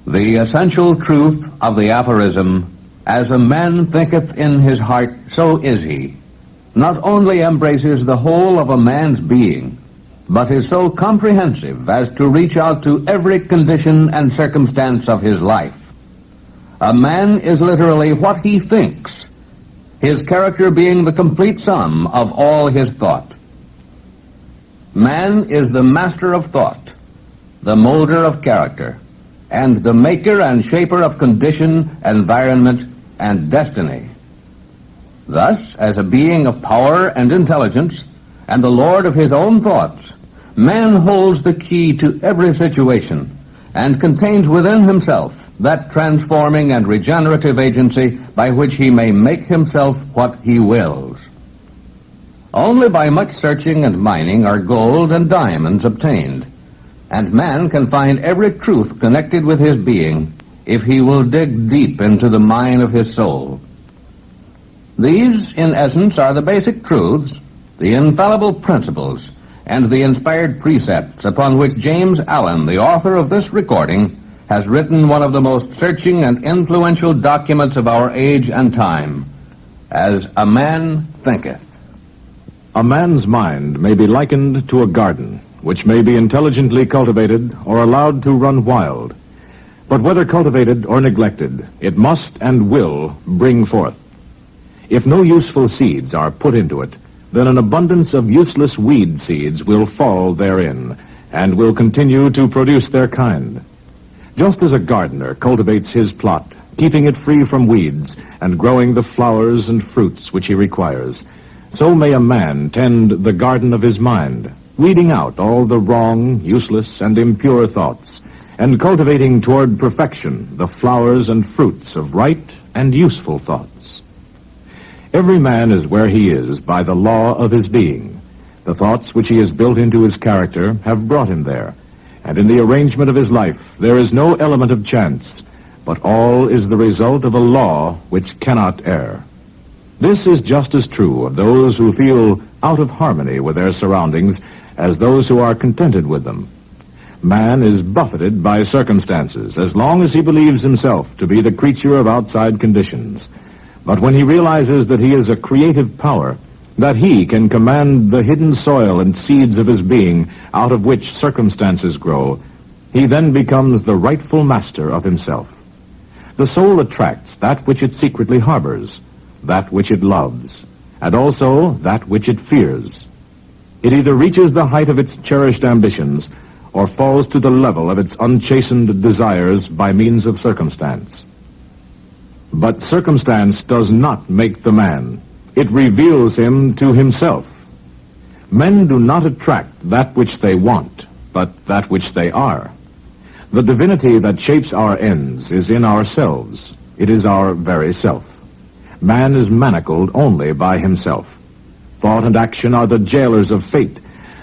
The essential truth of the aphorism, "As a man thinketh in his heart, so is he," not only embraces the whole of a man's being, but is so comprehensive as to reach out to every condition and circumstance of his life. A man is literally what he thinks, his character being the complete sum of all his thought. Man is the master of thought, the molder of character, and the maker and shaper of condition, environment, and destiny. Thus, as a being of power and intelligence, and the lord of his own thoughts, man holds the key to every situation, and contains within himself that transforming and regenerative agency by which he may make himself what he wills. Only by much searching and mining are gold and diamonds obtained, and man can find every truth connected with his being if he will dig deep into the mine of his soul. These, in essence, are the basic truths, the infallible principles, and the inspired precepts upon which James Allen, the author of this recording, has written one of the most searching and influential documents of our age and time, As a Man Thinketh. A man's mind may be likened to a garden, which may be intelligently cultivated or allowed to run wild. But whether cultivated or neglected, it must and will bring forth. If no useful seeds are put into it, then an abundance of useless weed seeds will fall therein, and will continue to produce their kind. Just as a gardener cultivates his plot, keeping it free from weeds, and growing the flowers and fruits which he requires, so may a man tend the garden of his mind, weeding out all the wrong, useless, and impure thoughts, and cultivating toward perfection the flowers and fruits of right and useful thoughts. Every man is where he is by the law of his being. The thoughts which he has built into his character have brought him there, and in the arrangement of his life there is no element of chance, but all is the result of a law which cannot err. This is just as true of those who feel out of harmony with their surroundings as those who are contented with them. Man is buffeted by circumstances as long as he believes himself to be the creature of outside conditions. But when he realizes that he is a creative power, that he can command the hidden soil and seeds of his being out of which circumstances grow, he then becomes the rightful master of himself. The soul attracts that which it secretly harbors, that which it loves, and also that which it fears. It either reaches the height of its cherished ambitions or falls to the level of its unchastened desires by means of circumstance. But circumstance does not make the man. It reveals him to himself. Men do not attract that which they want, but that which they are. The divinity that shapes our ends is in ourselves. It is our very self. Man is manacled only by himself. Thought and action are the jailers of fate.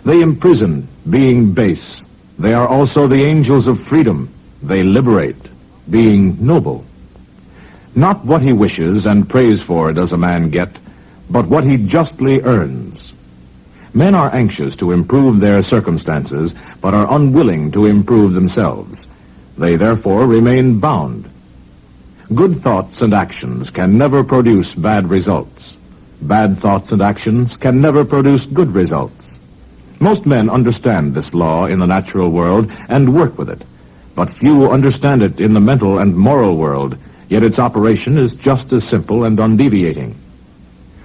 They imprison, being base. They are also the angels of freedom. They liberate, being noble. Not what he wishes and prays for does a man get, but what he justly earns. Men are anxious to improve their circumstances, but are unwilling to improve themselves. They therefore remain bound. Good thoughts and actions can never produce bad results. Bad thoughts and actions can never produce good results. Most men understand this law in the natural world and work with it, but few understand it in the mental and moral world, yet its operation is just as simple and undeviating.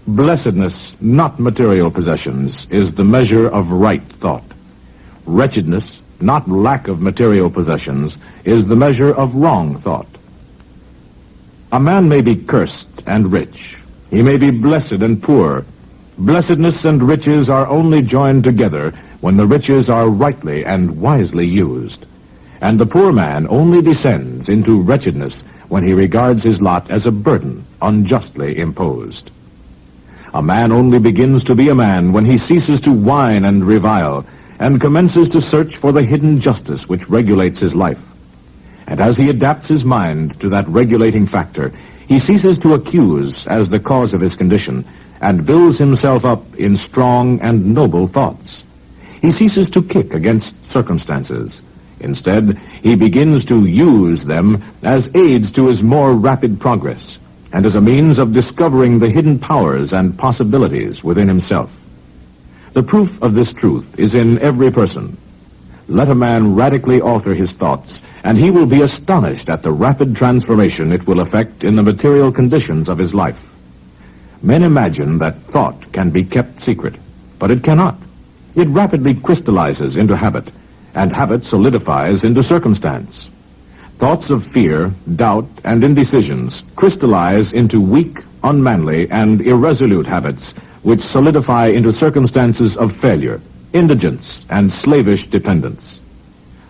Blessedness, not material possessions, is the measure of right thought. Wretchedness, not lack of material possessions, is the measure of wrong thought. A man may be cursed and rich. He may be blessed and poor. Blessedness and riches are only joined together when the riches are rightly and wisely used. And the poor man only descends into wretchedness when he regards his lot as a burden unjustly imposed. A man only begins to be a man when he ceases to whine and revile, and commences to search for the hidden justice which regulates his life. And as he adapts his mind to that regulating factor, he ceases to accuse as the cause of his condition, and builds himself up in strong and noble thoughts. He ceases to kick against circumstances. Instead, he begins to use them as aids to his more rapid progress and as a means of discovering the hidden powers and possibilities within himself. The proof of this truth is in every person. Let a man radically alter his thoughts, and he will be astonished at the rapid transformation it will effect in the material conditions of his life. Men imagine that thought can be kept secret, but it cannot. It rapidly crystallizes into habit, and habit solidifies into circumstance. Thoughts of fear, doubt, and indecisions crystallize into weak, unmanly, and irresolute habits which solidify into circumstances of failure, indigence, and slavish dependence.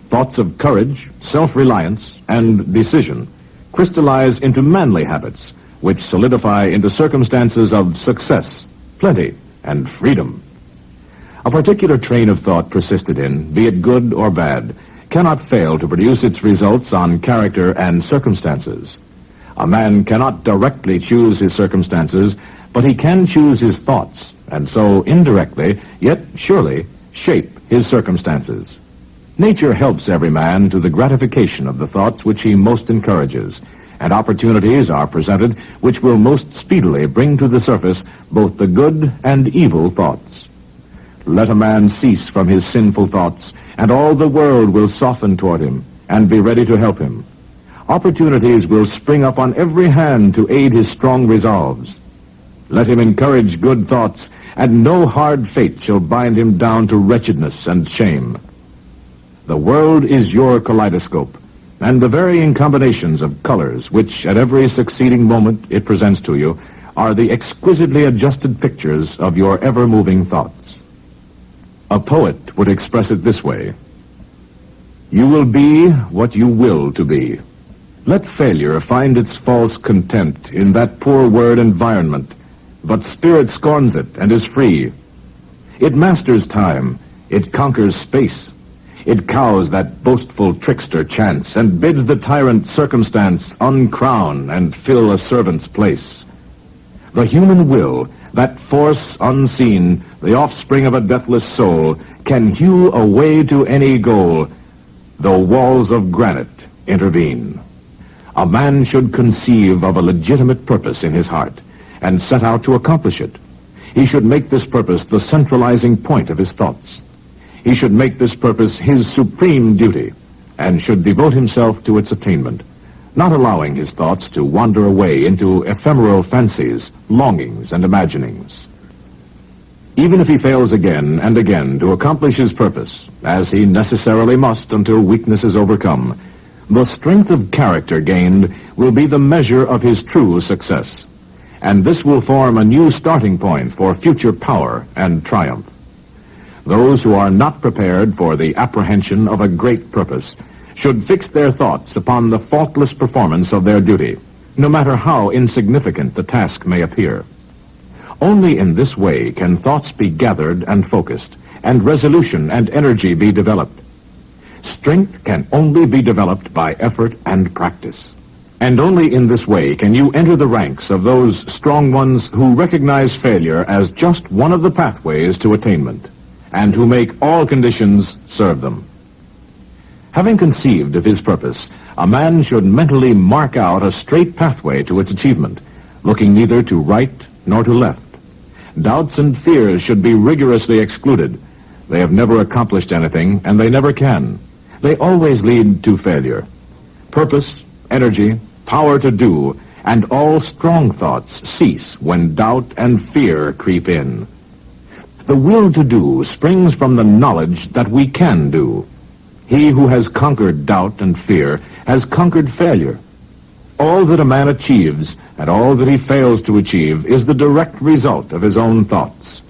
Thoughts of courage, self-reliance, and decision crystallize into manly habits which solidify into circumstances of success, plenty, and freedom. A particular train of thought persisted in, be it good or bad, cannot fail to produce its results on character and circumstances. A man cannot directly choose his circumstances, but he can choose his thoughts, and so indirectly, yet surely, shape his circumstances. Nature helps every man to the gratification of the thoughts which he most encourages, and opportunities are presented which will most speedily bring to the surface both the good and evil thoughts. Let a man cease from his sinful thoughts, and all the world will soften toward him and be ready to help him. Opportunities will spring up on every hand to aid his strong resolves. Let him encourage good thoughts, and no hard fate shall bind him down to wretchedness and shame. The world is your kaleidoscope, and the varying combinations of colors which at every succeeding moment it presents to you are the exquisitely adjusted pictures of your ever-moving thoughts. A poet would express it this way: you will be what you will to be. Let failure find its false content in that poor word environment, but spirit scorns it and is free. It masters time, it conquers space, it cows that boastful trickster chance, and bids the tyrant circumstance uncrown and fill a servant's place. The human will, that force unseen, the offspring of a deathless soul, can hew a way to any goal, though walls of granite intervene. A man should conceive of a legitimate purpose in his heart, and set out to accomplish it. He should make this purpose the centralizing point of his thoughts. He should make this purpose his supreme duty, and should devote himself to its attainment, not allowing his thoughts to wander away into ephemeral fancies, longings, and imaginings. Even if he fails again and again to accomplish his purpose, as he necessarily must until weakness is overcome, the strength of character gained will be the measure of his true success, and this will form a new starting point for future power and triumph. Those who are not prepared for the apprehension of a great purpose should fix their thoughts upon the faultless performance of their duty, no matter how insignificant the task may appear. Only in this way can thoughts be gathered and focused, and resolution and energy be developed. Strength can only be developed by effort and practice. And only in this way can you enter the ranks of those strong ones who recognize failure as just one of the pathways to attainment, and who make all conditions serve them. Having conceived of his purpose, a man should mentally mark out a straight pathway to its achievement, looking neither to right nor to left. Doubts and fears should be rigorously excluded. They have never accomplished anything, and they never can. They always lead to failure. Purpose, energy, power to do, and all strong thoughts cease when doubt and fear creep in. The will to do springs from the knowledge that we can do. He who has conquered doubt and fear has conquered failure. All that a man achieves and all that he fails to achieve is the direct result of his own thoughts.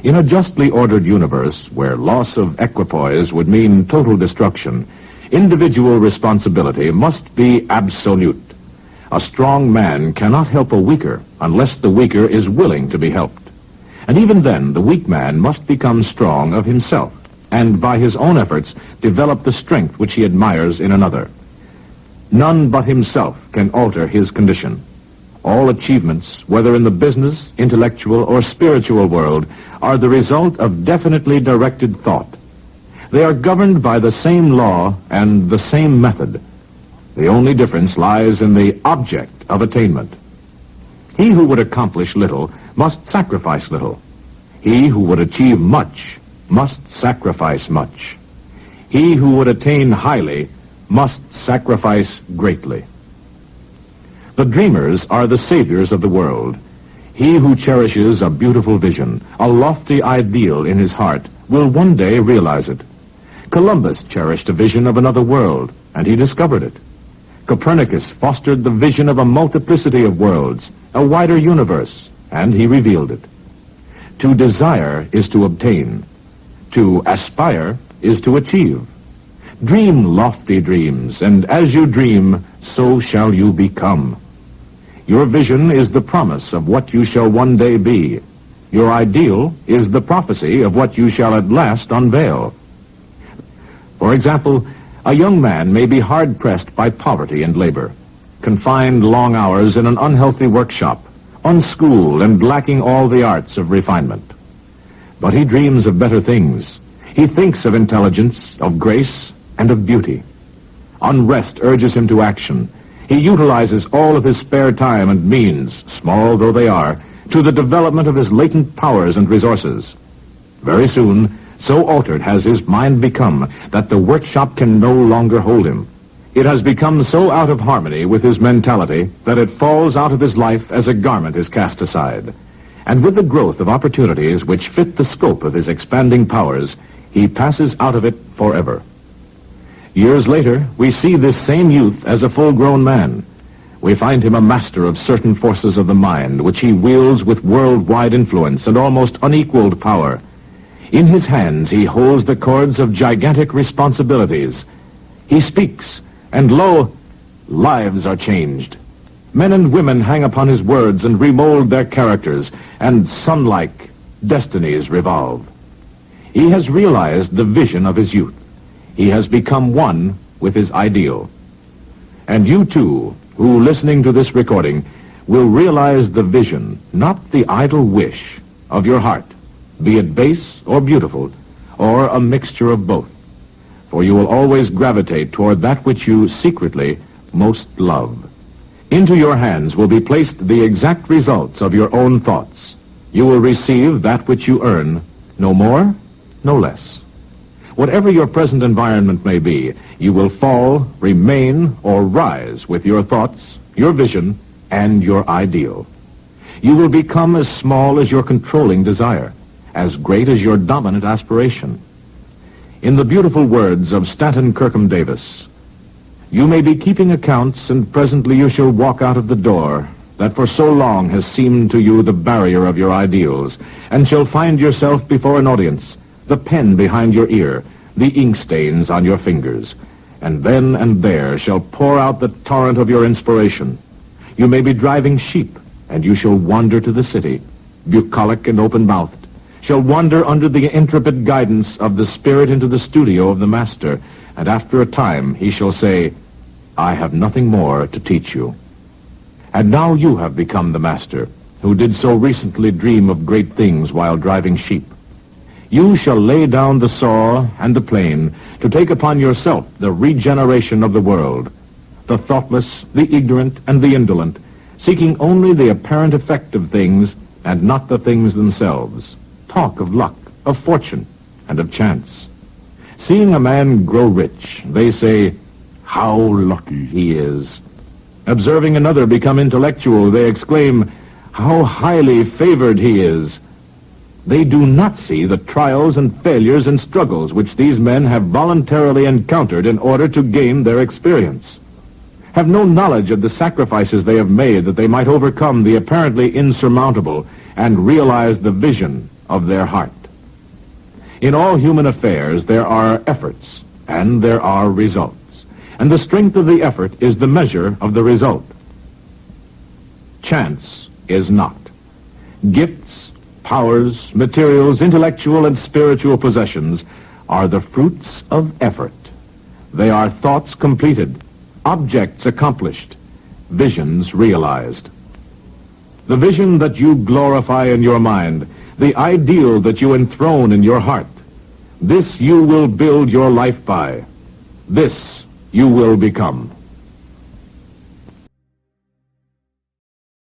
In a justly ordered universe where loss of equipoise would mean total destruction, individual responsibility must be absolute. A strong man cannot help a weaker unless the weaker is willing to be helped. And even then, the weak man must become strong of himself, and by his own efforts develop the strength which he admires in another. None but himself can alter his condition. All achievements, whether in the business, intellectual, or spiritual world, are the result of definitely directed thought. They are governed by the same law and the same method. The only difference lies in the object of attainment. He who would accomplish little must sacrifice little. He who would achieve much must sacrifice much. He who would attain highly must sacrifice greatly. The dreamers are the saviors of the world. He who cherishes a beautiful vision, a lofty ideal in his heart, will one day realize it. Columbus cherished a vision of another world, and he discovered it. Copernicus fostered the vision of a multiplicity of worlds, a wider universe, and he revealed it. To desire is to obtain. To aspire is to achieve. Dream lofty dreams, and as you dream, so shall you become. Your vision is the promise of what you shall one day be. Your ideal is the prophecy of what you shall at last unveil. For example, a young man may be hard-pressed by poverty and labor, confined long hours in an unhealthy workshop, unschooled and lacking all the arts of refinement. But he dreams of better things. He thinks of intelligence, of grace, and of beauty. Unrest urges him to action. He utilizes all of his spare time and means, small though they are, to the development of his latent powers and resources. Very soon, so altered has his mind become that the workshop can no longer hold him. It has become so out of harmony with his mentality that it falls out of his life as a garment is cast aside. And with the growth of opportunities which fit the scope of his expanding powers, he passes out of it forever. Years later, we see this same youth as a full-grown man. We find him a master of certain forces of the mind, which he wields with worldwide influence and almost unequaled power. In his hands he holds the cords of gigantic responsibilities. He speaks, and lo, lives are changed. Men and women hang upon his words and remold their characters, and sun-like destinies revolve. He has realized the vision of his youth. He has become one with his ideal. And you too, who listening to this recording, will realize the vision, not the idle wish, of your heart, be it base or beautiful, or a mixture of both. For you will always gravitate toward that which you secretly most love. Into your hands will be placed the exact results of your own thoughts. You will receive that which you earn, no more, no less. Whatever your present environment may be, you will fall, remain, or rise with your thoughts, your vision, and your ideal. You will become as small as your controlling desire, as great as your dominant aspiration. In the beautiful words of Stanton Kirkham Davis, you may be keeping accounts, and presently you shall walk out of the door that for so long has seemed to you the barrier of your ideals, and shall find yourself before an audience, the pen behind your ear, the ink stains on your fingers, and then and there shall pour out the torrent of your inspiration. You may be driving sheep, and you shall wander to the city, bucolic and open-mouthed, shall wander under the intrepid guidance of the spirit into the studio of the master, and after a time he shall say, I have nothing more to teach you. And now you have become the master, who did so recently dream of great things while driving sheep. You shall lay down the saw and the plane to take upon yourself the regeneration of the world, the thoughtless, the ignorant, and the indolent, seeking only the apparent effect of things and not the things themselves. Talk of luck, of fortune, and of chance. Seeing a man grow rich, they say, how lucky he is. Observing another become intellectual, they exclaim, how highly favored he is. They do not see the trials and failures and struggles which these men have voluntarily encountered in order to gain their experience. Have no knowledge of the sacrifices they have made that they might overcome the apparently insurmountable and realize the vision of their heart. In all human affairs there are efforts and there are results, and the strength of the effort is the measure of the result. Chance is not. Gifts, powers, materials, intellectual and spiritual possessions are the fruits of effort. They are thoughts completed, objects accomplished, visions realized. The vision that you glorify in your mind, the ideal that you enthrone in your heart, This you will build your life by. This you will become.